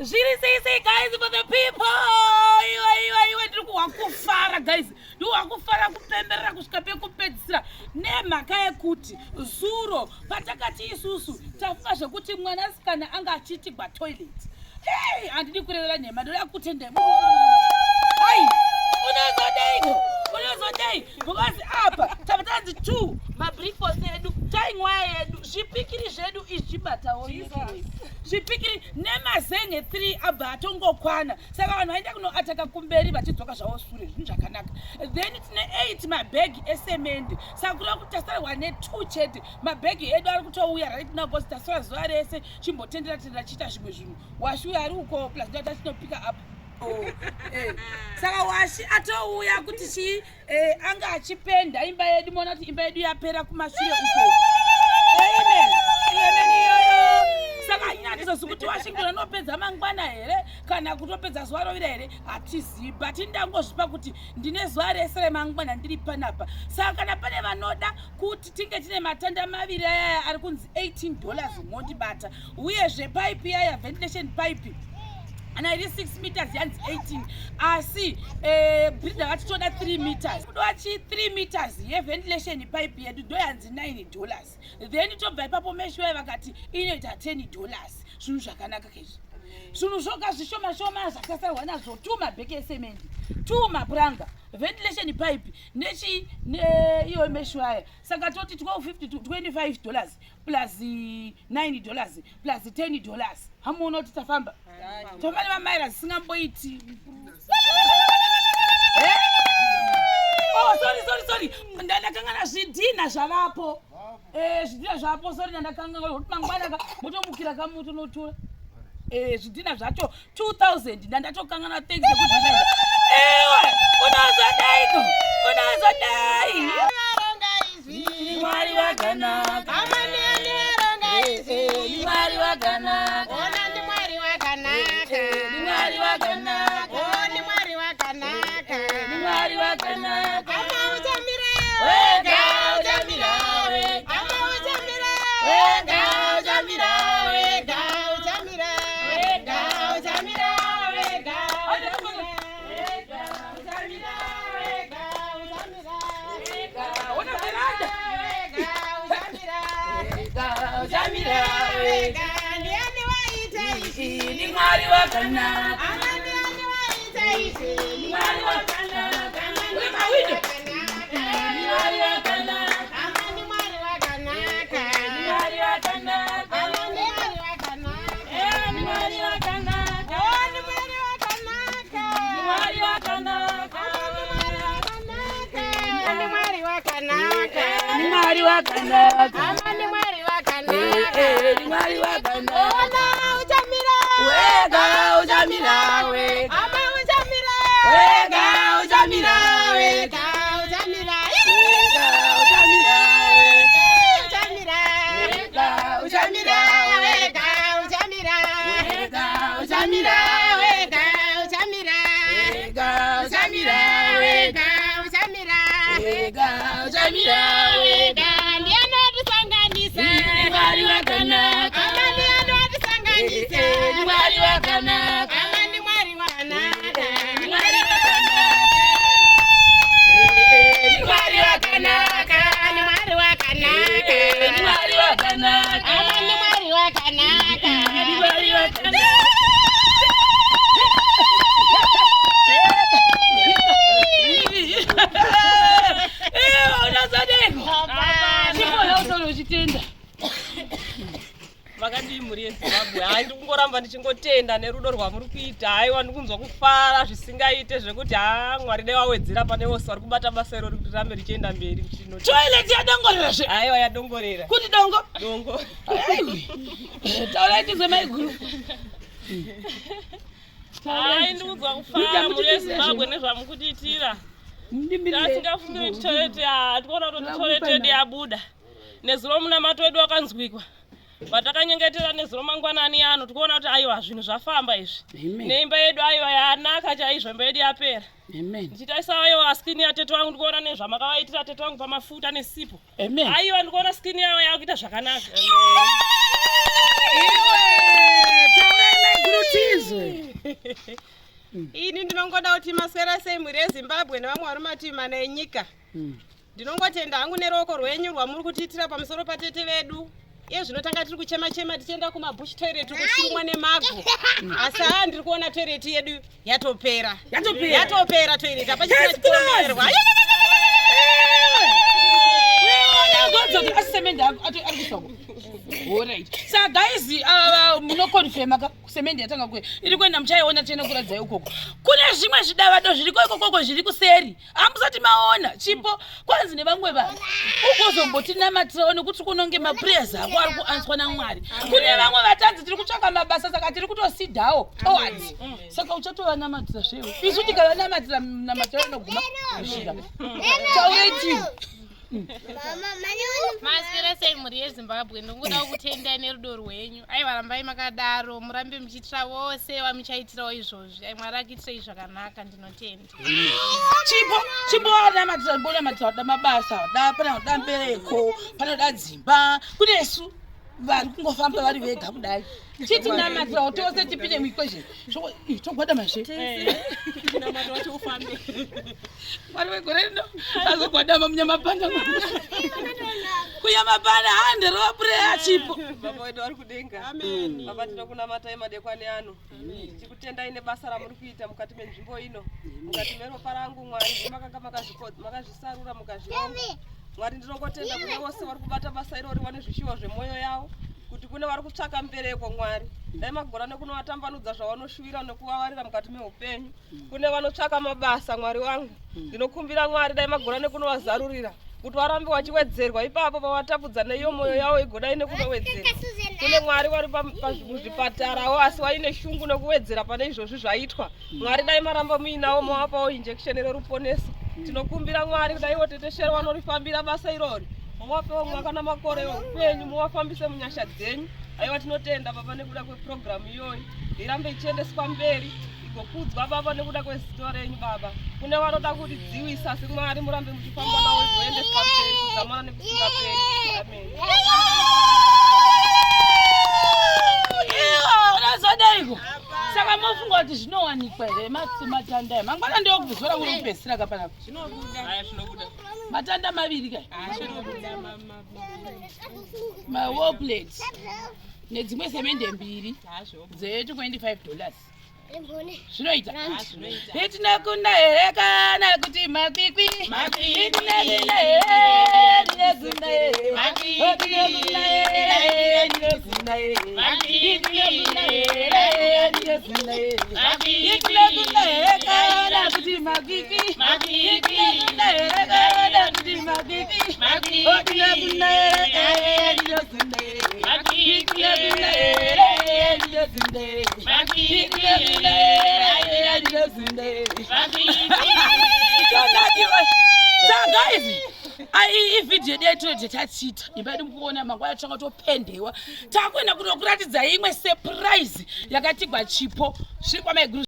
Say guys for the people. Iwe tiri kuwakufara guys. Ndiwakufara kupemberera kusvika pekupedzisira nemhaka yekuti zuro patakati isusu tafunga zvekuti mwanasikana anga achiitigwa toilet. Hey, handidi kurevera nhema, ndoda kutende. Hai, unozodei because apa tapatanzi 2 mabrickforce edu tying wire edu zvipikiri zvedu izvibatawo zvipikiri nemazenge 3 abva atongokwana saka vanhu vaenda kunoataka kumberi vachidzoka zvavo sure zvinhu zvakanaka. Then tine 8 mabhegi esemende saka kuda kuti tasarwa ne2 chete mabhegi edu ari kutouya right now because tasora zuva rese chimbotendera chiita zvimwe zvinhu washi uyo ari uko plus ndota tinopika apa. Saka washi atouya kuti anga achipenda imba yedu mona kuti imba yedu yapera kumashure uko. Amen. Saka inatizozi kuti washingona nopedza mangwana here kana kutopedza zuva rovira here hatizivi but indangozvipa kuti ndine zuva rese remangwana ndiri panapa. Saka kana pane vanoda kuti tinge tine matanda maviri ayaya ari kunzi $18 mondibata uyezve pipe yaya ventilation pipe and it is 6 meters yanzi 18 asi bridge vachitoda 3 meters kudovachi 3 meters yeventilation pipe yedu ndoyanzi $9 then tobva ipapo meshi waye vakati inoita $10 zvinhu zvakanaka kezvi zvinhu zvoga zvishoma zvakasarwa nazvo 2 mabheki esemende 2 mapuranga ventilation pipe iyo meshi waye saka toti $12.50 to $25 plus $9 plus $10 hamuona kuti tafamba tofane vamaira zisingamboiti. Sorry ndandakangana zvidhina zvavapo zvidhina zvavapo sorry ndandakangana kuti mangwana motomukira kamuti unotora zvidhina zvacho 2000 ndandatokangana thanks nekudhina ewe unozodai Mwari wakanaka Mwari wakanaka ona ndi Mwari wakanaka Mwari wakanaka oni Mwari wakanaka Mwari wakanaka ama uchamira wega uchamira ama uchamira wega uchamira wega uchamira wega uchamira wega Jamila wega ndiani waita ni Mwari wakanaka ndiani waita ni Mwari wakanaka wema wido ni Mwari wakanaka ni Mwari wakanaka ni Mwari wakanaka ni Mwari wakanaka ni Mwari wakanaka ni Mwari wakanaka ni Mwari wakanaka ni Mwari wakanaka ni Mwari wakanaka Mwari wakanaka ona uchamira wega uchamira wega ama uchamira wega uchamira wega uchamira wega uchamira wega uchamira wega uchamira wega uchamira wega uchamira wega uchamira wega uchamira wega uchamira wega ndiano tusanganisa Mwari wakanaka Mwari wakanaka amani Mwari wakanaka Mwari wakanaka Mwari wakanaka Mwari wakanaka Mwari wakanaka amani Mwari wakanaka Mwari wakanaka vakandii muri yeZimbabwe hai ndikungoramba ndichingotenda nerudo rwamuri kuita haiwa ndikunzwa kufara zvisingaite zvekuti Mwari dai wawedzera pane vose vari kubata basa iro kuti rambe richienda mberi toilet yadongorera zve haiwa yadongorera kuti dongo tauraitizwe maiguru hai ndikunzwa kufara muri yeZimbabwe nezvamukutiitira tasingafungiri kuti toilet tikuona kuti toilet yedu yabuda nezuro munamato wedu wakanzwikwa vatakanyengetera nezuro mangwanani ano tikuona kuti aiwa zvinhu zvafamba izvi neimba yedu aiwa yanaka chaizvo imba yedu yapera ndichitaisawo aiwa skini yatete wangu ndikuona nezvamakavaitira tete wangu pamafuta nesipo aiwa ndikuona skini yawo yakuita zvakanaka taurai maigurutizo ini ndinongoda kuti maswera sei muri yeZimbabwe nevamwe vari mativi mana enyika ndinongotenda hangu neruoko rwenyu rwamuri kutiitira pamusoro patete vedu iye zvinotanga tiri kuchema-chema tichienda kumabush toilet kusurumwa nemagwo asi ndiri kuona toilet yedu yatopera toilet hapachisina chipomerwa Saka guys, munokonfirma semendi yatanga kwe iri kwenda muchaiona tena kuradzai ukoko. Kune zvimwe zvidavado zviriko ikoko zviri kuseri. Amusati maona chipo kwanzi nevamwe vanhu. Ukuzombotinamatirao nekuti kunonge maprayers ako ari kuanswa naMwari. Kune vamwe vatanzi tiri kutsvaka mabasa saka tiri kutosidhawo towards. Saka uchatovanamatirwa zvewo. Isu tikavanamatira namatiro anoguma kusvika. Tawaiting. Maswera sei muri yeZimbabwe ndingoda kutendai nerudo rwenyu. Aiwa rambai makadaro murambe muchiitira vose vamuchaitirao izvozvi. Ai Mwari akuitirei zvakanaka ndinotenda. Chipo anamatira da mabasa da pana mbereko pana da dzimba kune su vari kungofamba vari vega kudai. Chiti namatira tose tipinde muequation. Togwada mashe. Namatira kuti ufambe. Vari vegore rino azogwada munyamapanda. Kunyamapanda handero prayer chipo. Baba wedu vari kudenga. Amen. Baba tinokunamatai madekwana ano. Tikutendai nebasa ramuri kuita mukati menzvimbo ino. Mukati meropa rangu Mwari makanga makazvisarura mukazvironga. Mwari ndinongotenda kune vose vari kubata basa irori vane zvishiwo zvemwoyo yavo. Kuti kune vari kutsvaka mbereko Mwari dai magora nekunovatambanudza zvavanoshuvira nekuvavarira mukati meupenyu. Kune vanotsvaka mabasa Mwari wangu ndinokumbira Mwari dai magora nekunovazarurira kuti varambe vachiwedzerwa ipapo pavatapudza neiyo mwoyo yavo igodai nekunowedzera. Kune Mwari vari muzvipatarawo asi vaine shungu nekuwedzera pane izvozvi zvaitwa. Mwari dai maramba muinawo movapawo injection reruponeso. Tinokumbira Mwari dai voteteshera vanorifambira basa irori. Muvapewo mwaka namakore eupenyu muvafambise munyasha dzenyu. Aiwa tinotenda Baba nekuda kweprogramu iyoyi irambe ichiendeswa mberi igokudzwa Baba nekuda kwezito renyu Baba. Kune vanoda kuti dziwisa asi Mwari murambe muchifamba navo igoendeswa mberi kuzamana nekusingaperi. Amen. Unazodaiko saka mofunga kuti zvinowanikwa here matanda mangwana ndiyo kuzora kuri kupesira kapana zvinobuda matanda maviri kai ma-war plates nedzimwe semende mbiri $25 zvinoita itinakunda here kana kuti makwikwi itinakunda here ndinekunda here itinakunda here ndinekunda here itinakunda here ndinekunda here itinakunda here kana kuti makwikwi itinakunda here kana kuti makwikwi itinakunda here ndinekunda here itinakunda here ndinekunda here ividhiyo yedu yatatiita imbadi mukuona mangwana tanga topendewa takwenda kutokuratidza imwe surprise yakatigwa chipo zviri kwamaiguru